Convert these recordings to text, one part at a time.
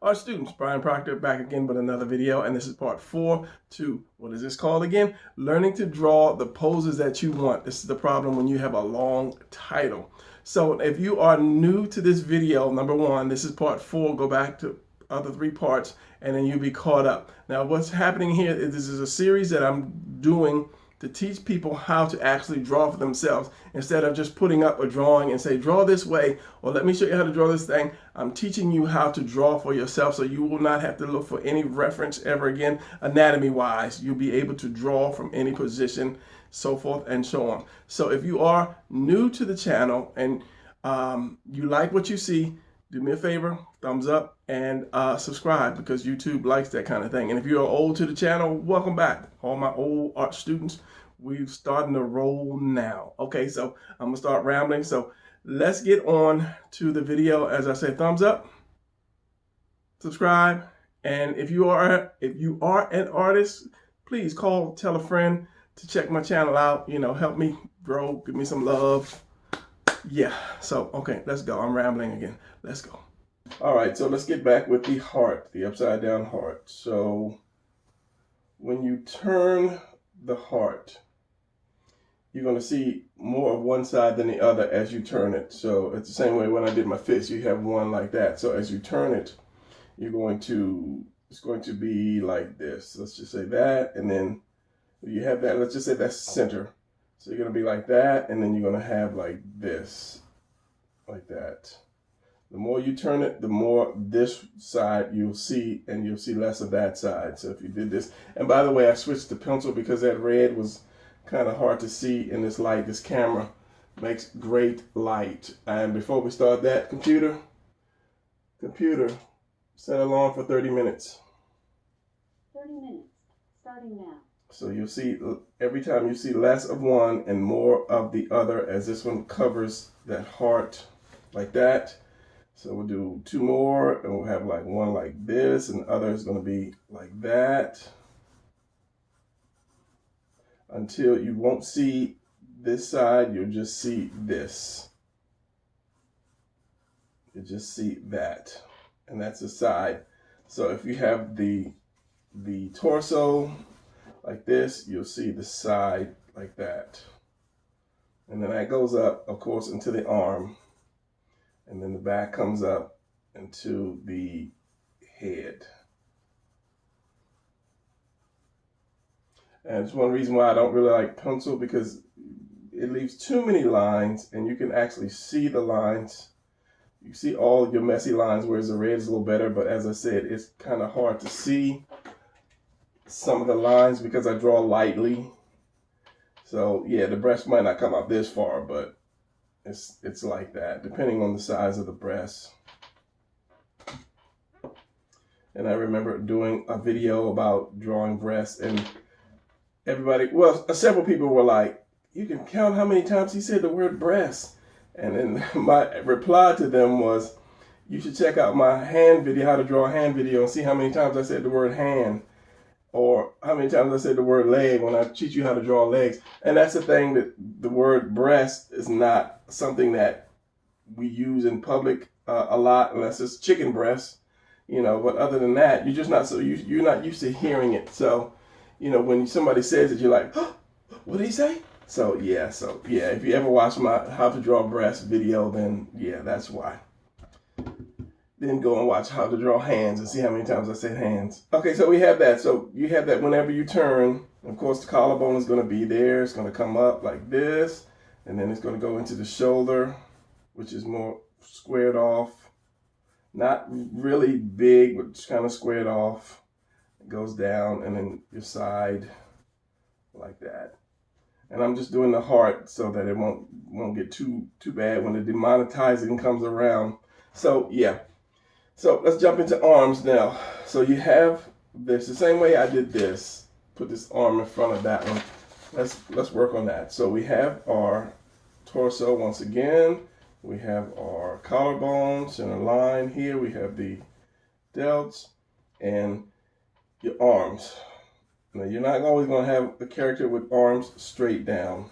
Our students, Brian Proctor, back again with another video, and this is part 4 to, what is this called again? Learning to draw the poses that you want. This is the problem when you have a long title. So if you are new to this video, number 1, this is part 4, go back to other 3 parts, and then you'll be caught up. Now what's happening here is this is a series that I'm doing to teach people how to actually draw for themselves instead of just putting up a drawing and say draw this way, or let me show you how to draw this thing. I'm teaching you how to draw for yourself, so you will not have to look for any reference ever again. Anatomy wise, you'll be able to draw from any position, so forth and so on. So if you are new to the channel and you like what you see, do me a favor, thumbs up, and subscribe, because YouTube likes that kind of thing. And if you're old to the channel, welcome back. All my old art students, we're starting to roll now. Okay, so I'm gonna start rambling. So let's get on to the video. As I said, thumbs up, subscribe, and if you are an artist, please tell a friend to check my channel out. You know, help me grow, give me some love. Yeah, so okay, let's go. I'm rambling again. Let's go. All right, so let's get back with the heart, the upside down heart. So when you turn the heart, you're going to see more of one side than the other as you turn it. So it's the same way when I did my fist, you have one like that. So as you turn it, it's going to be like this. Let's just say that, and then you have that, let's just say that's center. So you're going to be like that, and then you're going to have like this, like that. The more you turn it, the more this side you'll see, and you'll see less of that side. So if you did this, and by the way, I switched to pencil because that red was kind of hard to see in this light. This camera makes great light. And before we start that, computer, set alarm for 30 minutes. 30 minutes, starting now. So you'll see every time you see less of one and more of the other, as this one covers that heart like that. So we'll do 2 more, and we'll have like one like this, and the other is going to be like that, until you won't see this side. You'll just see this. You just see that, and that's the side. So if you have the torso like this, you'll see the side like that. And then that goes up, of course, into the arm. And then the back comes up into the head. And it's one reason why I don't really like pencil, because it leaves too many lines, and you can actually see the lines. You see all your messy lines, whereas the red is a little better. But as I said, it's kind of hard to see some of the lines because I draw lightly. So yeah, the breast might not come out this far, but it's like that, depending on the size of the breast. And I remember doing a video about drawing breasts, and everybody, well, several people were like, you can count how many times he said the word breast. And then my reply to them was, you should check out my hand video, how to draw a hand video, and see how many times I said the word hand, or how many times I said the word leg when I teach you how to draw legs. And that's the thing, that the word breast is not something that we use in public a lot, unless it's chicken breast, you know. But other than that, you're just not you're not used to hearing it. So, you know, when somebody says it, you're like, oh, what did he say? So yeah, if you ever watch my how to draw breast video, then yeah, that's why. Then go and watch how to draw hands and see how many times I said hands. Okay, so we have that. So you have that whenever you turn. Of course, the collarbone is going to be there. It's going to come up like this, and then it's going to go into the shoulder, which is more squared off. Not really big, but just kind of squared off. It goes down, and then your side like that. And I'm just doing the heart so that it won't get too bad when the demonetizing comes around. So yeah. So let's jump into arms now. So you have this, the same way I did this. Put this arm in front of that one. Let's work on that. So we have our torso once again. We have our collarbone, center line here. We have the delts and your arms. Now you're not always going to have a character with arms straight down.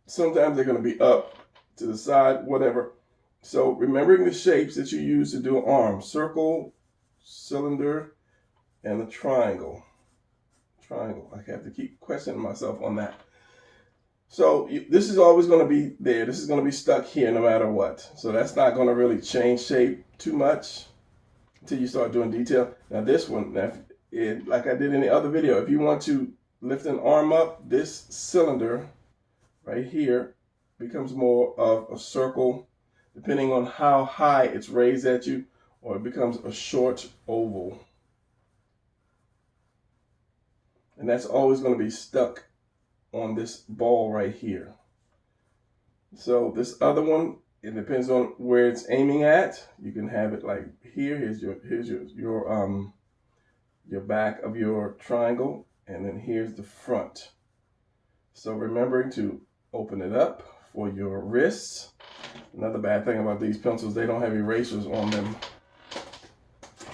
Sometimes they're going to be up to the side, whatever. So remembering the shapes that you use to do an arm: circle, cylinder, and a triangle. Triangle. I have to keep questioning myself on that. So this is always going to be there. This is going to be stuck here no matter what. So that's not going to really change shape too much until you start doing detail. Now this one, like I did in the other video, if you want to lift an arm up, this cylinder right here becomes more of a circle, depending on how high it's raised at you, or it becomes a short oval. And that's always going to be stuck on this ball right here. So this other one, it depends on where it's aiming at. You can have it like here. Here's your back of your triangle, and then here's the front. So remembering to open it up for your wrists. Another bad thing about these pencils, they don't have erasers on them.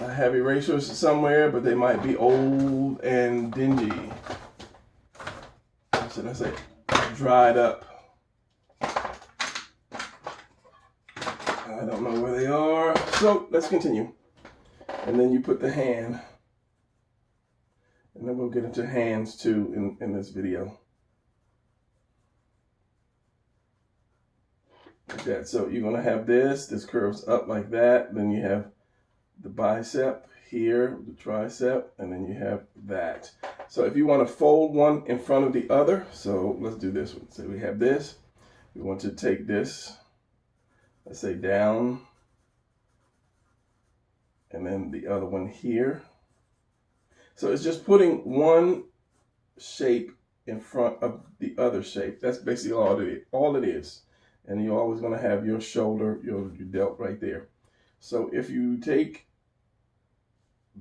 I have erasers somewhere, but they might be old and dingy. Should I say dried up? I don't know where they are. So let's continue. And then you put the hand. And then we'll get into hands too in this video. Like that. So you're going to have this curves up like that. Then you have the bicep here, the tricep, and then you have that. So if you want to fold one in front of the other, so let's do this one. So we have this. We want to take this, let's say down, and then the other one here. So it's just putting one shape in front of the other shape. That's basically all it is. And you're always going to have your shoulder, your delt right there. So if you take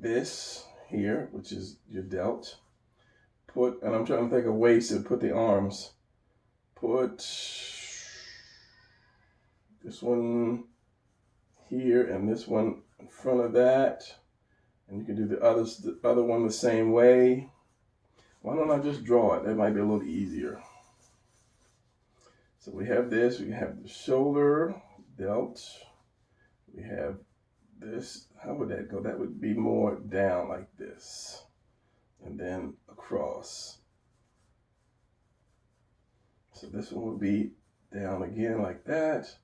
this here, which is your delt, and I'm trying to think of ways to put the arms. Put this one here and this one in front of that. And you can do the other one the same way. Why don't I just draw it? That might be a little easier. So we have this, we have the shoulder, delt. We have this. How would that go? That would be more down like this. And then across. So this one would be down again like that.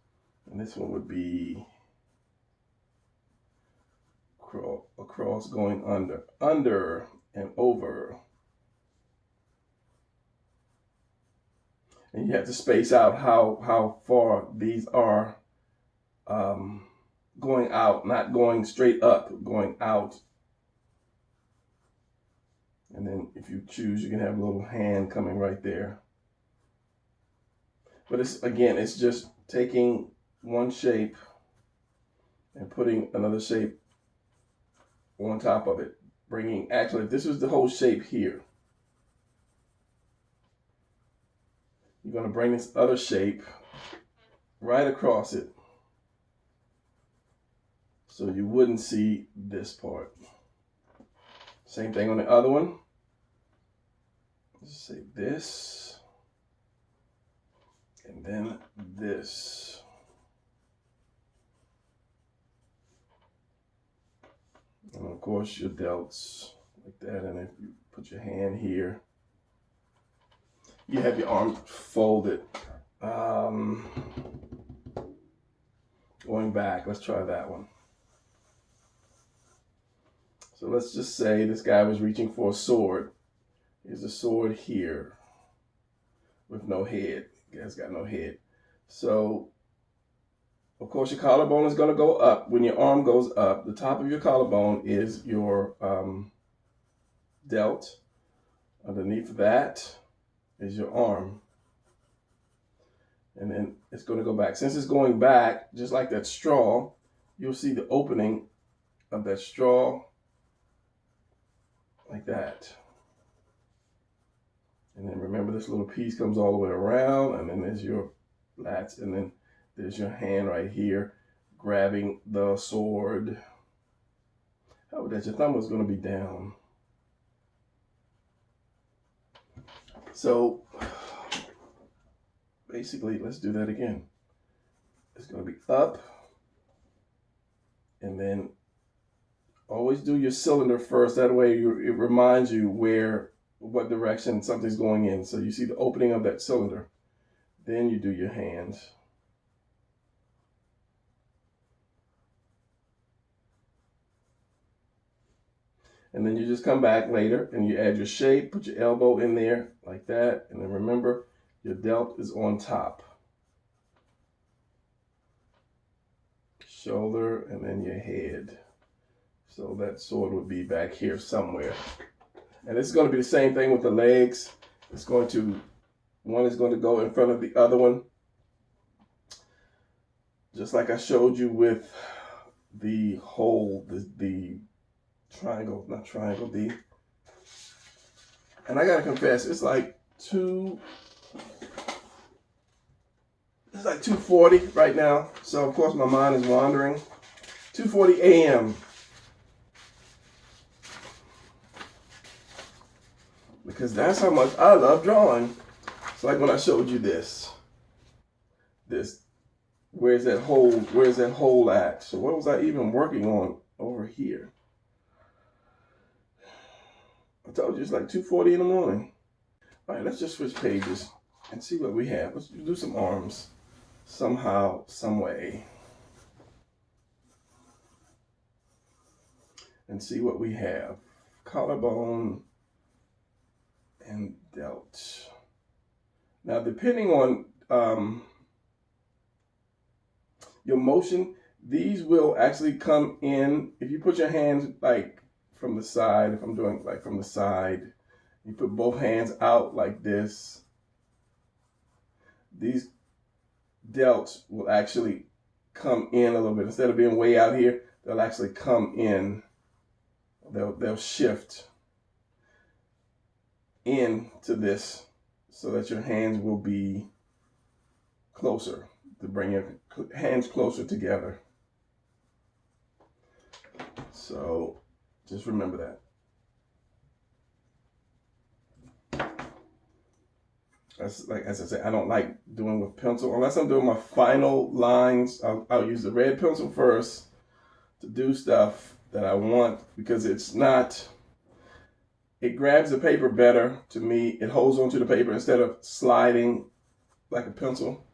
And this one would be across going under and over. And you have to space out how far these are going out, not going straight up, going out. And then if you choose, you can have a little hand coming right there. But it's just taking one shape and putting another shape on top of it. Actually, if this was the whole shape here, you're going to bring this other shape right across it. So you wouldn't see this part. Same thing on the other one. Let's say this. And then this. And of course your delts like that. And if you put your hand here, you have your arm folded. Going back, let's try that one. So let's just say this guy was reaching for a sword. Here's a sword here with no head. The guy's got no head. So, of course, your collarbone is going to go up. When your arm goes up, the top of your collarbone is your delt. Underneath that is your arm. And then it's going to go back. Since it's going back, just like that straw, you'll see the opening of that straw like that. And then remember, this little piece comes all the way around, and then there's your lats, and then there's your hand right here grabbing the sword. How would that? Your thumb was going to be down. So basically, let's do that again. It's going to be up, And then always do your cylinder first. That way it reminds you what direction something's going in. So you see the opening of that cylinder. Then you do your hands. And then you just come back later and you add your shape, put your elbow in there like that. And then remember, your delt is on top. Shoulder and then your head. So that sword would be back here somewhere. And it's going to be the same thing with the legs. One is going to go in front of the other one. Just like I showed you with the hole, the triangle, not triangle, and I gotta confess, it's like 2:40 right now. So of course my mind is wandering. 2:40 a.m. Because that's how much I love drawing. It's like when I showed you this. Where's that hole at? So what was I even working on over here? I told you it's like 2:40 in the morning. All right, let's just switch pages and see what we have. Let's do some arms somehow, some way. And see what we have. Collarbone and delt. Now, depending on your motion, these will actually come in. If you put your hands like from the side, if I'm doing like from the side, you put both hands out like this, these delts will actually come in a little bit. Instead of being way out here, they'll actually come in. They'll shift into this so that your hands will be closer, to bring your hands closer together. So just remember that. As I said, I don't like doing with pencil unless I'm doing my final lines. I'll use the red pencil first to do stuff that I want, because it grabs the paper better to me. It holds onto the paper instead of sliding like a pencil.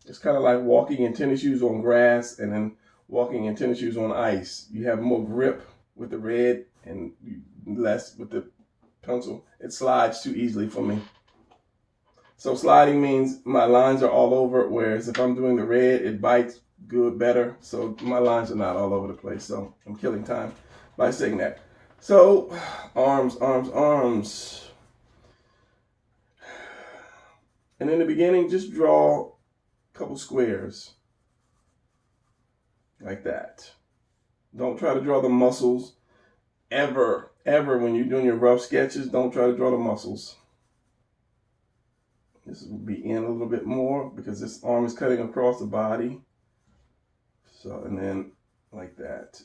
It's kind of like walking in tennis shoes on grass and then walking in tennis shoes on ice. You have more grip with the red and less with the pencil. It slides too easily for me. So sliding means my lines are all over, whereas if I'm doing the red, it bites good, better. So my lines are not all over the place. So I'm killing time by saying that. So arms. And in the beginning, just draw a couple squares like that. Don't try to draw the muscles ever when you're doing your rough sketches. Don't try to draw the muscles. This will be in a little bit more because this arm is cutting across the body. So, and then like that.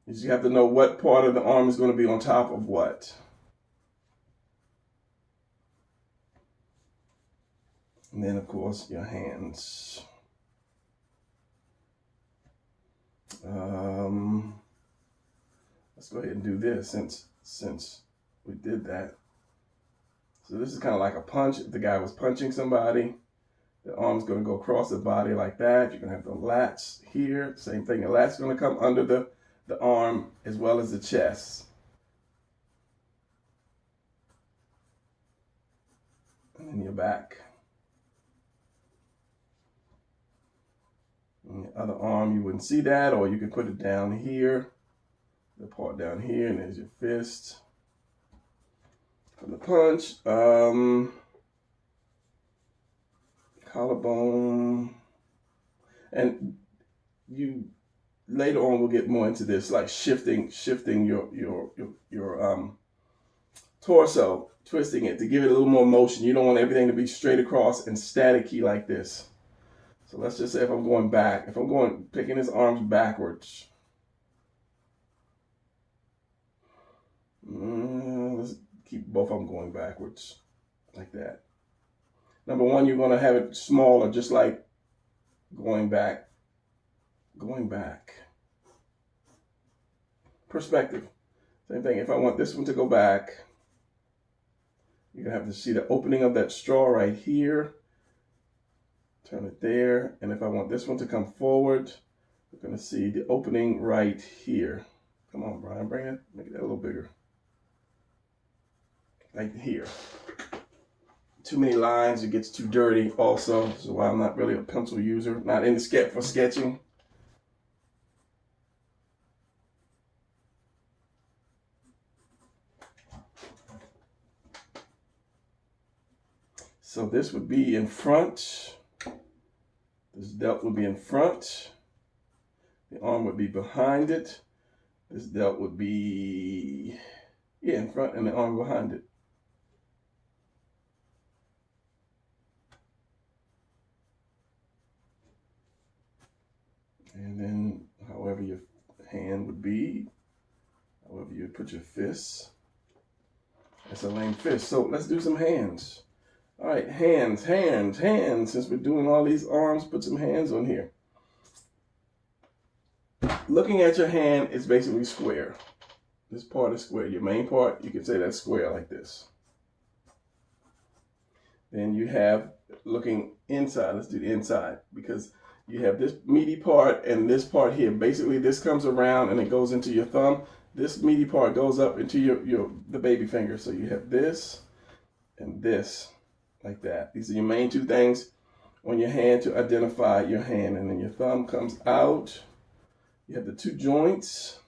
You just have to know what part of the arm is going to be on top of what. And then, of course, your hands. Let's go ahead and do this since we did that. So this is kind of like a punch. If the guy was punching somebody, the arm's going to go across the body like that. You're going to have the lats here. Same thing. The lat's going to come under the arm as well as the chest. And then your back. And the other arm, you wouldn't see that, or you could put it down here. The part down here, and there's your fist. For the punch, collarbone, and you later on we'll get more into this, like shifting your torso, twisting it to give it a little more motion. You don't want everything to be straight across and staticky like this. So let's just say if I'm going back, picking his arms backwards. Let's keep both of them going backwards like that. Number one, you're going to have it smaller, just like going back. perspective. Same thing. If I want this one to go back, you're gonna have to see the opening of that straw right here. Turn it there. And if I want this one to come forward, we're gonna see the opening right here. Come on, Brian, bring it, make it a little bigger. Right here. Too many lines, it gets too dirty also. This is why I'm not really a pencil user, not in the sketch for sketching. So this would be in front. This delt would be in front. The arm would be behind it. This delt would be, yeah, in front, and the arm behind it. And then however your hand would be, however you put your fists. That's a lame fist. So let's do some hands. All right, hands, hands, hands. Since we're doing all these arms, put some hands on here. Looking at your hand is basically square. This part is square. Your main part, you can say that's square like this. Then you have looking inside. Let's do the inside because you have this meaty part and this part here. Basically, this comes around and it goes into your thumb. This meaty part goes up into the baby finger. So you have this and this, like that. These are your main two things on your hand to identify your hand. And then your thumb comes out. You have the two joints.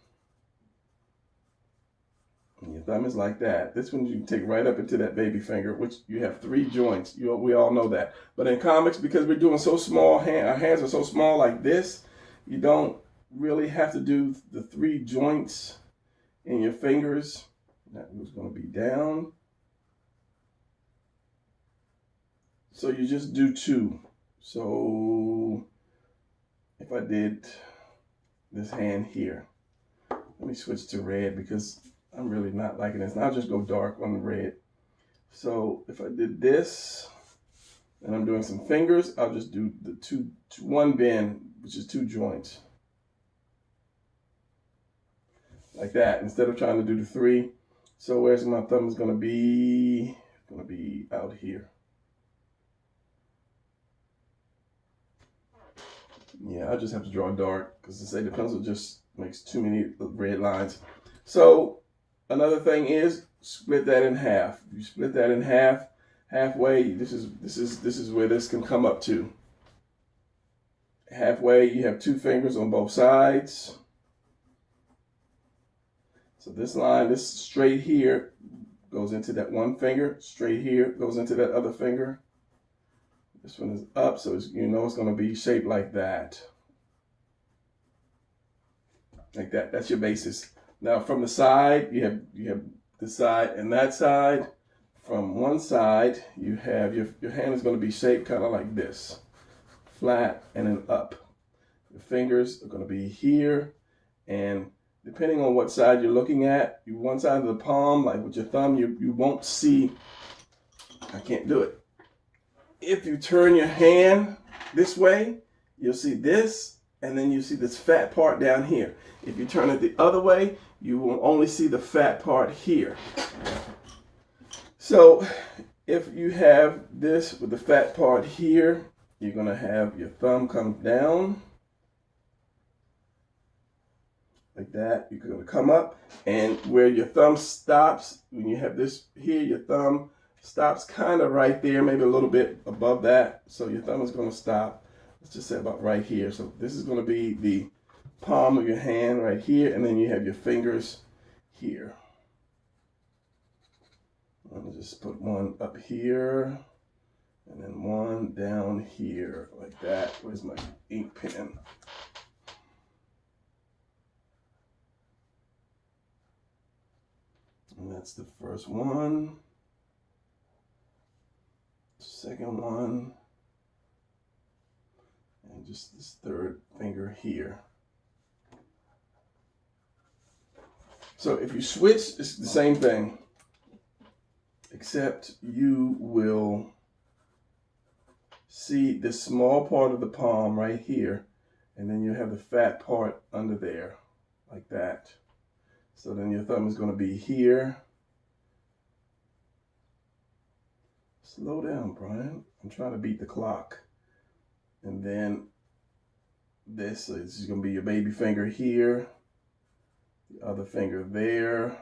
And your thumb is like that. This one you can take right up into that baby finger, which you have three joints. We all know that. But in comics, because we're doing so small, our hands are so small like this, you don't really have to do the three joints in your fingers. That was going to be down. So you just do two. So if I did this hand here, let me switch to red because I'm really not liking this. And I'll just go dark on the red. So if I did this, and I'm doing some fingers, I'll just do the one bend, which is two joints. Like that, instead of trying to do the three. So where's my thumb is gonna be? It's gonna be out here. Yeah, I just have to draw dark because to say the pencil just makes too many red lines. So another thing is split that in half. You split that in half, halfway. This is where this can come up to. Halfway, you have two fingers on both sides. So this line, this straight here, goes into that one finger. Straight here goes into that other finger. This one is up, so you know it's going to be shaped like that. Like that. That's your basis. Now from the side, you have this side and that side. From one side, you have your hand is going to be shaped kind of like this, flat and then up. Your fingers are going to be here, and depending on what side you're looking at, one side of the palm, like with your thumb, you won't see. I can't do it. If you turn your hand this way, you'll see this, and then you see this fat part down here. If you turn it the other way, you will only see the fat part here. So if you have this with the fat part here, you're going to have your thumb come down like that. You're going to come up, and where your thumb stops, when you have this here, your thumb stops kind of right there, maybe a little bit above that. So your thumb is going to stop, let's just say about right here. So this is going to be the palm of your hand right here, and then you have your fingers here. Let me just put one up here, and then one down here, like that. Where's my ink pen? And that's the first one. Second one. And just this third finger here. So if you switch, it's the same thing, except you will see this small part of the palm right here, and then you have the fat part under there, like that. So then your thumb is going to be here. Slow down, Brian. I'm trying to beat the clock. And then this is going to be your baby finger here. The other finger there.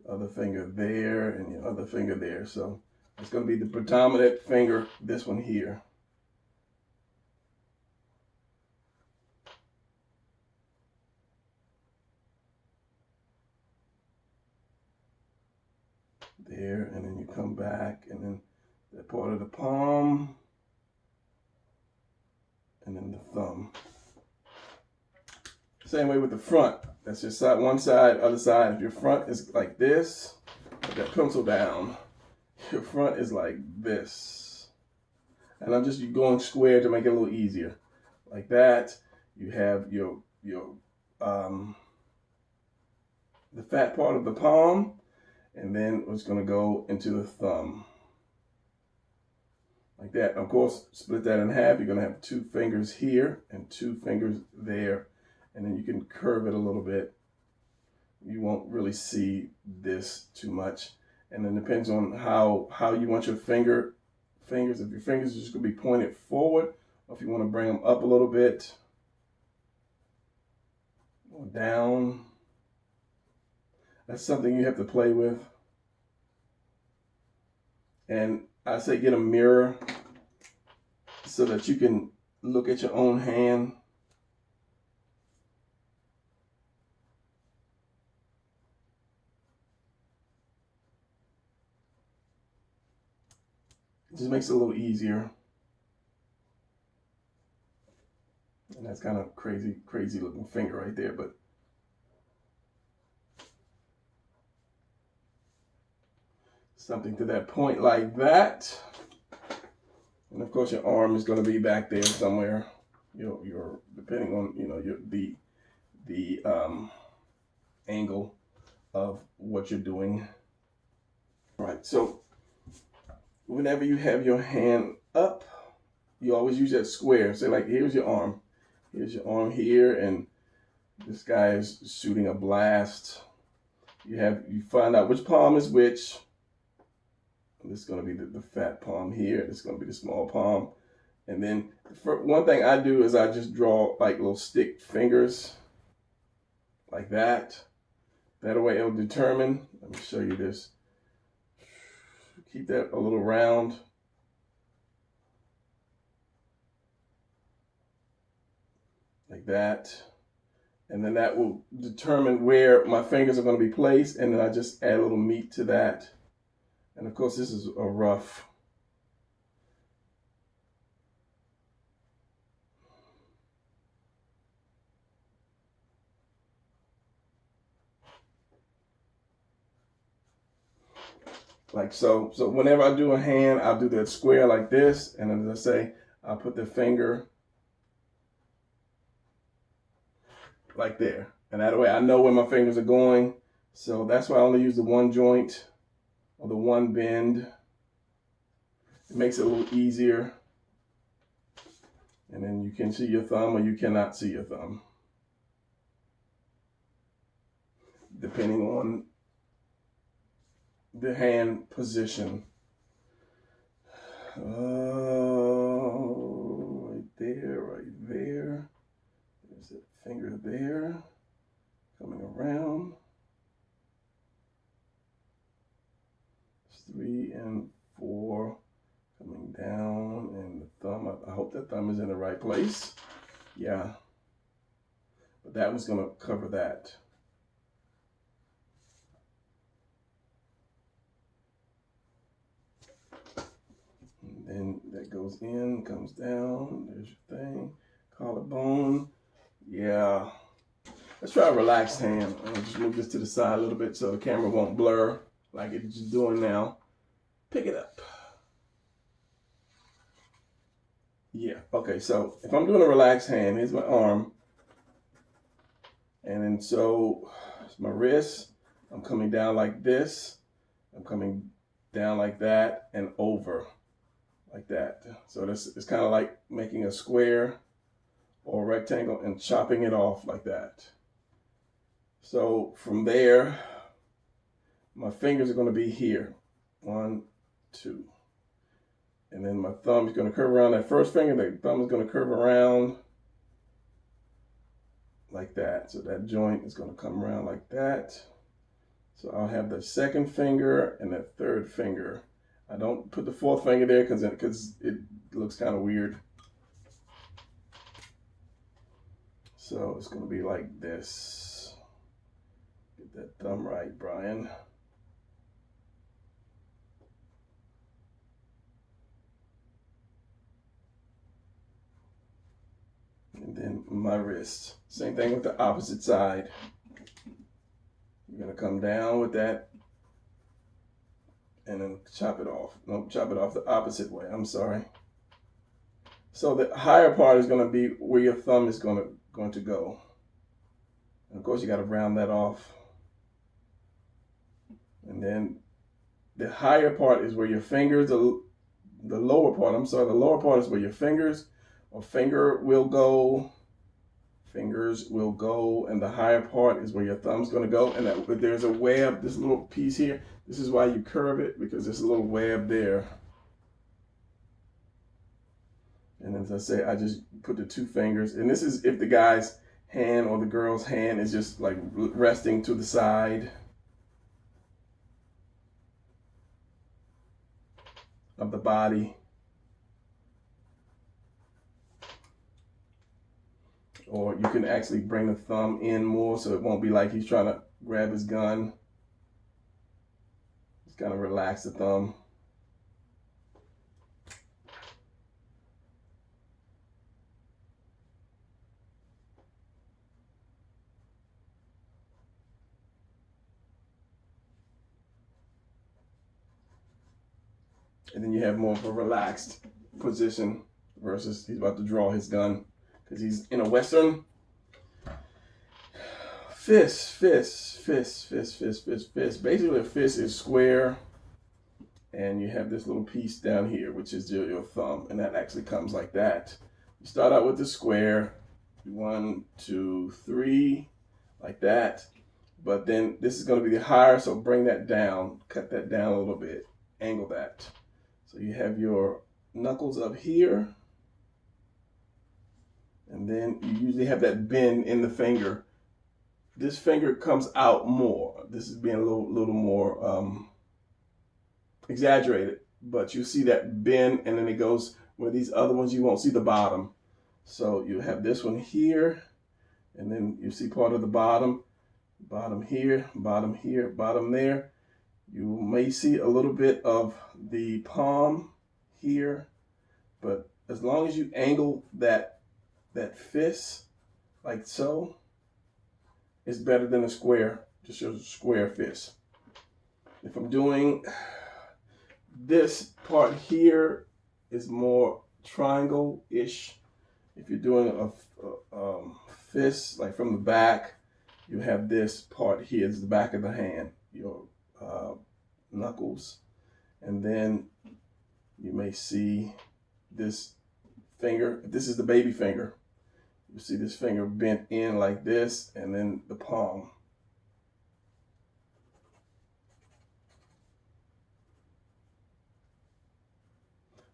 The other finger there. And your other finger there. So it's going to be the predominant finger, this one here. There, and then you come back, and then that part of the palm, and then the thumb. Same way with the front. That's your side, one side, other side. If your front is like this, put that pencil down. Your front is like this. And I'm just going square to make it a little easier. Like that. You have your the fat part of the palm. And then it's going to go into the thumb. Like that. Of course, split that in half. You're going to have 2 fingers here and 2 fingers there. And then you can curve it a little bit. You won't really see this too much. And then it depends on how you want your fingers. If your fingers are just going to be pointed forward, or if you want to bring them up a little bit, or down. That's something you have to play with. And I say get a mirror so that you can look at your own hand. It just makes it a little easier. And that's kind of crazy looking finger right there, but something to that point like that. And of course your arm is going to be back there somewhere. Your depending on the angle of what you're doing. All right, so whenever you have your hand up, you always use that square. Say like, here's your arm. Here's your arm here, and this guy is shooting a blast. You find out which palm is which. This is going to be the fat palm here. This is going to be the small palm. And then one thing I do is I just draw like little stick fingers like that. That way it'll determine. Let me show you this. Keep that a little round. Like that. And then that will determine where my fingers are going to be placed. And then I just add a little meat to that. And of course, this is a rough. Like so. So whenever I do a hand, I'll do that square like this. And as I say, I'll put the finger like there. And that way I know where my fingers are going. So that's why I only use the one joint or the one bend. It makes it a little easier. And then you can see your thumb or you cannot see your thumb, depending on the hand position. Oh, right there, right there. There's that finger there, coming around. 3 and 4 coming down, and the thumb, I hope that thumb is in the right place. Yeah, but that was going to cover that. And then that goes in, comes down, there's your thing, collarbone. Yeah, let's try a relaxed hand. I'll just move this to the side a little bit so the camera won't blur like it's just doing now. Pick it up. Yeah, okay, so if I'm doing a relaxed hand, here's my arm. And then so it's my wrist. I'm coming down like this. I'm coming down like that and over like that. So this is kind of like making a square or a rectangle and chopping it off like that. So from there, my fingers are going to be here. 1, 2. And then my thumb is going to curve around that first finger. The thumb is going to curve around like that. So that joint is going to come around like that. So I'll have the second finger and that third finger. I don't put the fourth finger there because it looks kind of weird. So it's going to be like this. Get that thumb right, Brian. And then my wrist. Same thing with the opposite side. You're going to come down with that and then chop it off. No, chop it off the opposite way. I'm sorry. So the higher part is going to be where your thumb is going to go. And of course, you got to round that off. And then the higher part is where your fingers, the lower part, I'm sorry, the lower part is where your fingers or finger will go. Fingers will go, and the higher part is where your thumb's going to go. And that, there's a web, this little piece here. This is why you curve it, because there's a little web there. And as I say, I just put the 2 fingers. And this is if the guy's hand or the girl's hand is just like resting to the side of the body. Or you can actually bring the thumb in more so it won't be like he's trying to grab his gun. Just kind of relax the thumb. And then you have more of a relaxed position versus he's about to draw his gun because he's in a Western. Fist, fist, fist, fist, fist, fist, fist. Basically, a fist is square, and you have this little piece down here, which is your thumb, and that actually comes like that. You start out with the square, 1, 2, 3, like that. But then this is going to be the higher, so bring that down, cut that down a little bit, angle that. So you have your knuckles up here, and then you usually have that bend in the finger. This finger comes out more. This is being a little more exaggerated, but you see that bend, and then it goes where these other ones you won't see the bottom. So you have this one here, and then you see part of the bottom here, bottom there. You may see a little bit of the palm here, but as long as you angle that fist like so, it's better than a square, just a square fist. If I'm doing this part here, is more triangle-ish. If you're doing a fist, like from the back, you have this part here, is the back of the hand, your knuckles. And then you may see this finger. This is the baby finger. You see this finger bent in like this, and then the palm.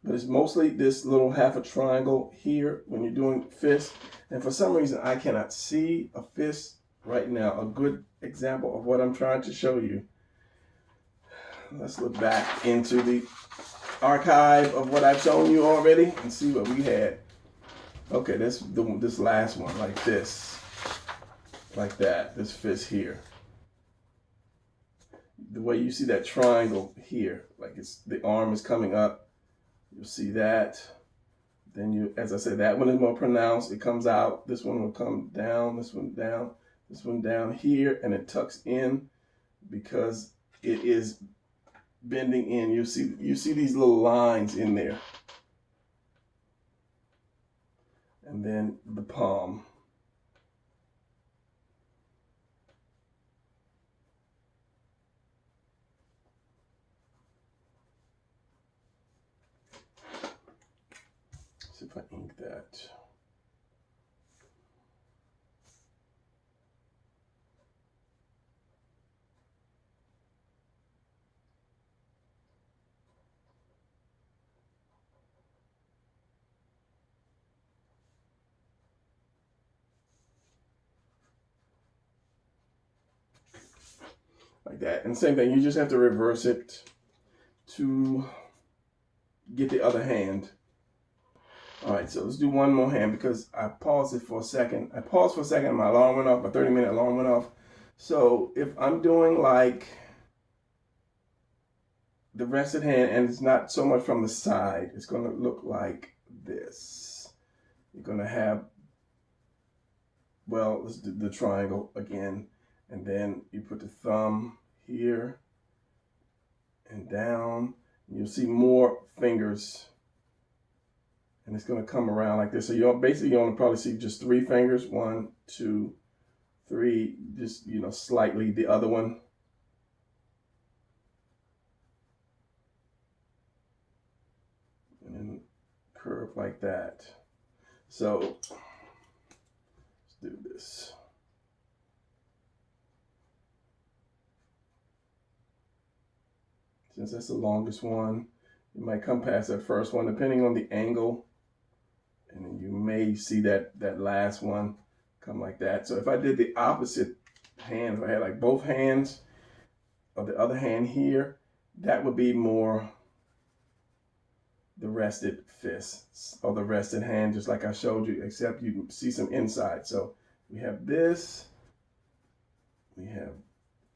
But it's mostly this little half a triangle here when you're doing fist. And for some reason, I cannot see a fist right now. A good example of what I'm trying to show you. Let's look back into the archive of what I've shown you already and see what we had. Okay, this last one, like this, like that, this fist here. The way you see that triangle here, like the arm is coming up, you'll see that. Then you, as I said, that one is more pronounced. It comes out. This one will come down. This one down. This one down here, and it tucks in because it is bending in. You see these little lines in there. And then the palm. See if I ink that. like that. And same thing, you just have to reverse it to get the other hand. All right, so let's do one more hand because I paused it for a second. I paused for a second, my alarm went off, my 30-minute alarm went off. So if I'm doing like the rested hand and it's not so much from the side, it's going to look like this. You're going to have, well, let's do the triangle again. And then you put the thumb here and down. You'll see more fingers. And it's going to come around like this. So you'll basically only probably see just 3 fingers. 1, 2, 3. Just, you know, slightly the other one. And then curve like that. So let's do this. Since that's the longest one, you might come past that first one depending on the angle. And then you may see that last one come like that. So if I did the opposite hand, if I had like both hands or the other hand here, that would be more the rested fist or the rested hand, just like I showed you, except you see some inside. So we have this, we have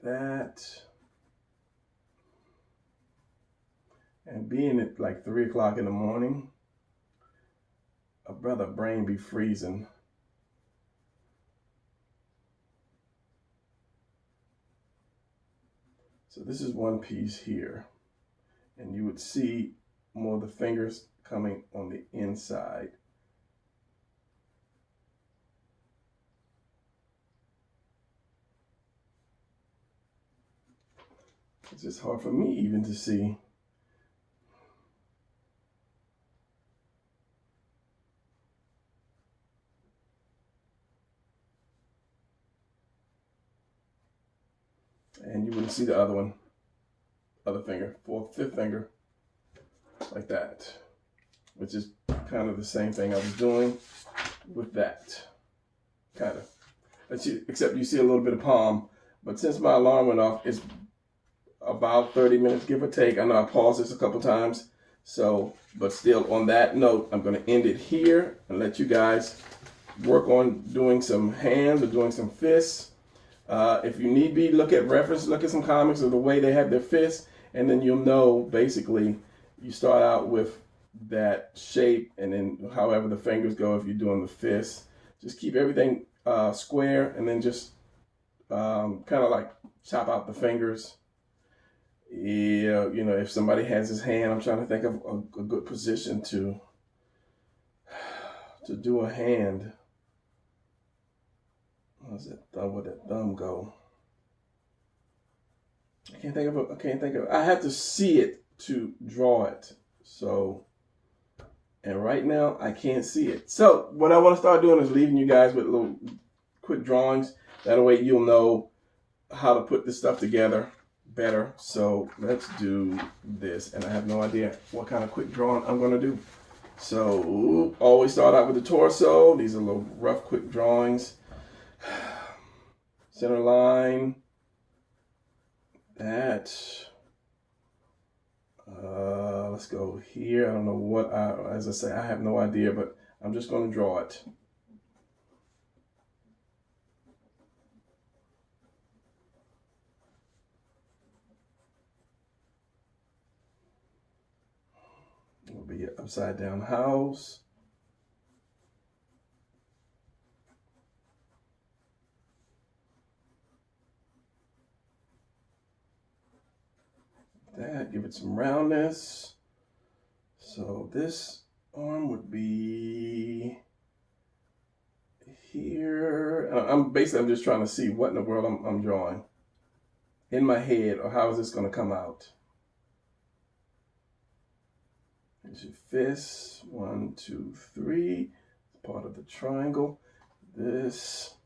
that. And being at like 3 o'clock in the morning, a brother brain be freezing. So this is one piece here, and you would see more of the fingers coming on the inside. It's just hard for me even to see. And you wouldn't see the other one, other finger, 4th, 5th finger, like that, which is kind of the same thing I was doing with that, kind of. Except you see a little bit of palm, but since my alarm went off, it's about 30 minutes, give or take. I know I paused this a couple times, so, but still on that note, I'm gonna end it here and let you guys work on doing some hands or doing some fists. If you need be, look at some comics of the way they have their fists, and then you'll know basically you start out with that shape, and then however the fingers go if you're doing the fist. Just keep everything square, and then just kind of like chop out the fingers. Yeah, you know, if somebody has his hand, I'm trying to think of a good position to do a hand. How's that thumb? Where'd that thumb go? I can't think of it. I have to see it to draw it. So, and right now I can't see it. So what I want to start doing is leaving you guys with little quick drawings. That way you'll know how to put this stuff together better. So let's do this. And I have no idea what kind of quick drawing I'm going to do. So always start out with the torso. These are little rough quick drawings. Center line, that, let's go here. I don't know what, as I say, I have no idea, but I'm just going to draw it. It'll be an upside down house. That, give it some roundness. So this arm would be here. I'm just trying to see what in the world I'm drawing in my head, or how is this going to come out. There's your fist. 1, 2, 3. Part of the triangle. This.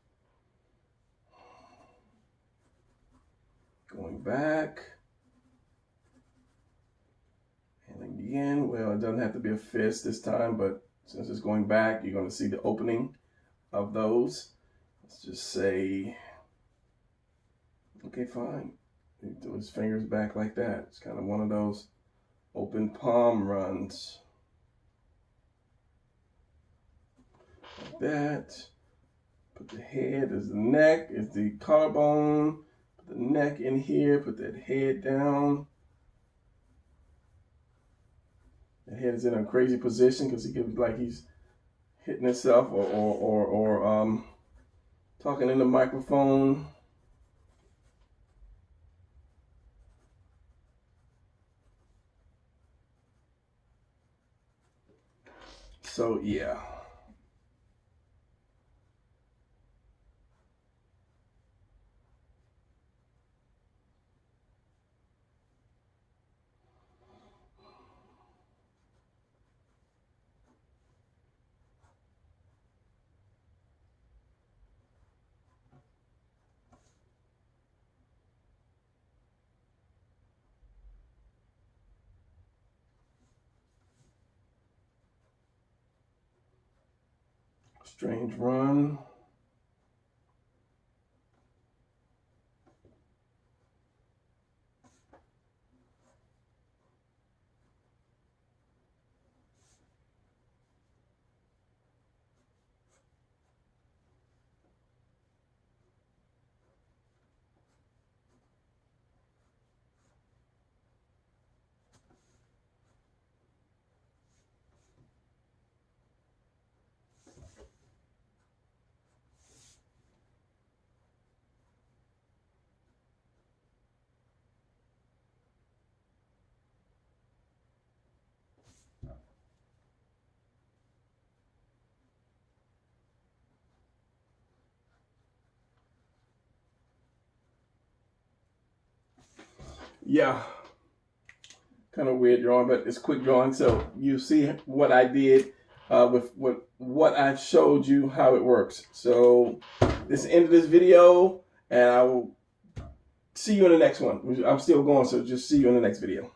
Going back. And again, well, it doesn't have to be a fist this time, but since it's going back, you're going to see the opening of those. Let's just say, okay, fine. He threw his fingers back like that. It's kind of one of those open palm runs. Like that. Put the head as the neck, is the collarbone. Put the neck in here, put that head down. The head is in a crazy position because he gives like he's hitting himself or talking in the microphone. So yeah. Strange run. Yeah, kind of weird drawing, but it's quick drawing. So you see what I did with what I've showed you how it works. So this is the end of this video, and I will see you in the next one. I'm still going, so just see you in the next video.